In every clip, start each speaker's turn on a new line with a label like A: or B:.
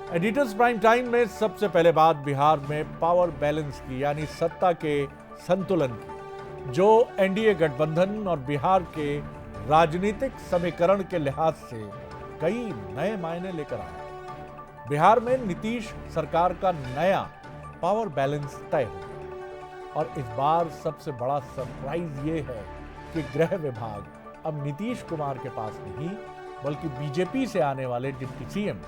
A: Editors prime time में सबसे पहले बात बिहार में पावर बैलेंस की, यानी सत्ता के संतुलन की, जो एनडीए गठबंधन और बिहार के राजनीतिक समीकरण के लिहाज से कई नए मायने लेकर आया। बिहार में नीतीश सरकार का नया पावर बैलेंस तय हो गया और इस बार सबसे बड़ा सरप्राइज ये है कि गृह विभाग अब नीतीश कुमार के पास नहीं बल्कि बीजेपी से आने वाले डिप्टी सीएम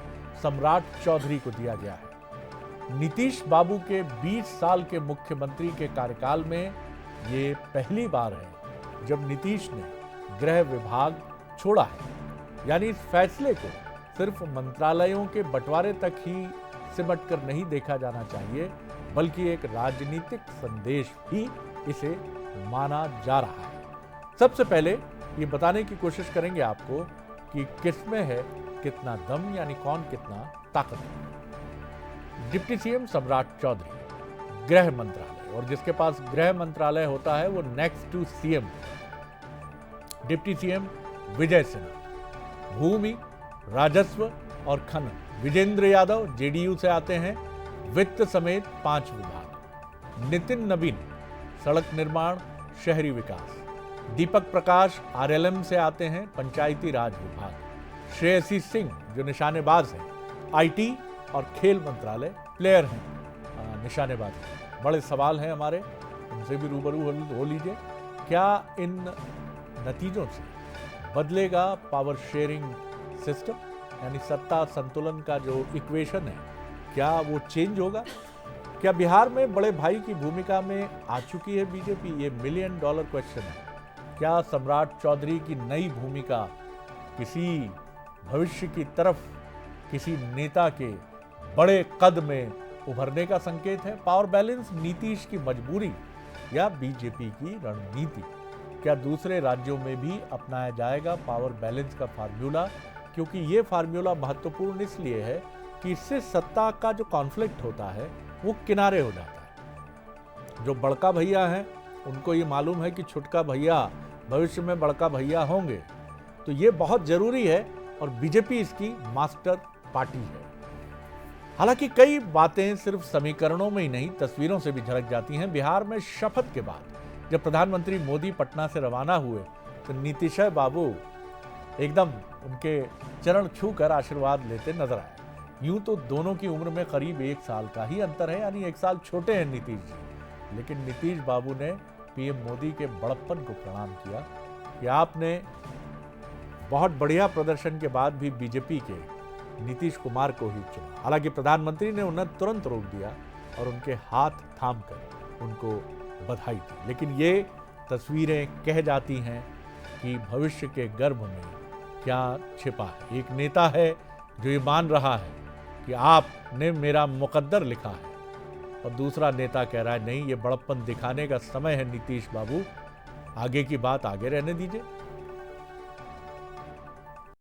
A: सम्राट चौधरी को दिया गया है। नीतीश बाबू के 20 साल के मुख्यमंत्री के कार्यकाल में ये पहली बार है जब नीतीश ने गृह विभाग छोड़ा है, यानी इस फैसले को सिर्फ मंत्रालयों के बंटवारे तक ही सिमट कर नहीं देखा जाना चाहिए बल्कि एक राजनीतिक संदेश भी इसे माना जा रहा है। सबसे पहले ये बताने की कोशिश करेंगे आपको कि किसमें है कितना दम, यानी कौन कितना ताकतवर। डिप्टी सीएम सम्राट चौधरी गृह मंत्रालय, और जिसके पास गृह मंत्रालय होता है वो next to CM. Deputy CM Vijay Sinha भूमि, राजस्व और खनन, विजेंद्र यादव जेडीयू से आते हैं वित्त समेत 5 विभाग, नितिन नवीन सड़क निर्माण शहरी विकास, दीपक प्रकाश आरएलएम से आते हैं पंचायती राज विभाग, श्रेयसी सिंह जो निशानेबाज हैं आईटी और खेल मंत्रालय प्लेयर हैं निशानेबाज। बड़े सवाल हैं हमारे, उनसे भी रूबरू हो लीजिए। क्या इन नतीजों से बदलेगा पावर शेयरिंग सिस्टम, यानी सत्ता संतुलन का जो इक्वेशन है क्या वो चेंज होगा? क्या बिहार में बड़े भाई की भूमिका में आ चुकी है बीजेपी? ये $1 मिलियन क्वेश्चन है। क्या सम्राट चौधरी की नई भूमिका किसी भविष्य की तरफ किसी नेता के बड़े कद में उभरने का संकेत है? पावर बैलेंस नीतीश की मजबूरी या बीजेपी की रणनीति? क्या दूसरे राज्यों में भी अपनाया जाएगा पावर बैलेंस का फार्मूला? क्योंकि ये फार्मूला महत्वपूर्ण इसलिए है कि इससे सत्ता का जो कॉन्फ्लिक्ट होता है वो किनारे हो जाता है। जो बड़का भैया हैं उनको ये मालूम है कि छुटका भैया भविष्य में बड़का भैया होंगे, तो ये बहुत जरूरी है और बीजेपी इसकी मास्टर पार्टी है। हालांकि कई बातें सिर्फ समीकरणों में ही नहीं तस्वीरों से भी झलक जाती हैं। बिहार में शपथ के बाद जब प्रधानमंत्री मोदी पटना से रवाना हुए तो नीतीश बाबू एकदम उनके चरण छूकर आशीर्वाद लेते नजर आए। यूं तो दोनों की उम्र में करीब 1 साल का ही अंतर है, यानी 1 साल छोटे हैं नीतीश जी, लेकिन नीतीश बाबू ने पीएम मोदी के बड़प्पन को प्रणाम किया कि आपने बहुत बढ़िया प्रदर्शन के बाद भी बीजेपी के नीतीश कुमार को ही चुना। हालांकि प्रधानमंत्री ने उन्हें तुरंत रोक दिया और उनके हाथ थामकर उनको बधाई दी, लेकिन ये तस्वीरें कह जाती हैं कि भविष्य के गर्भ में क्या छिपा है। एक नेता है जो ये मान रहा है कि आपने मेरा मुकद्दर लिखा है, और दूसरा नेता कह रहा है नहीं, ये बड़प्पन दिखाने का समय है नीतीश बाबू, आगे की बात आगे रहने दीजिए।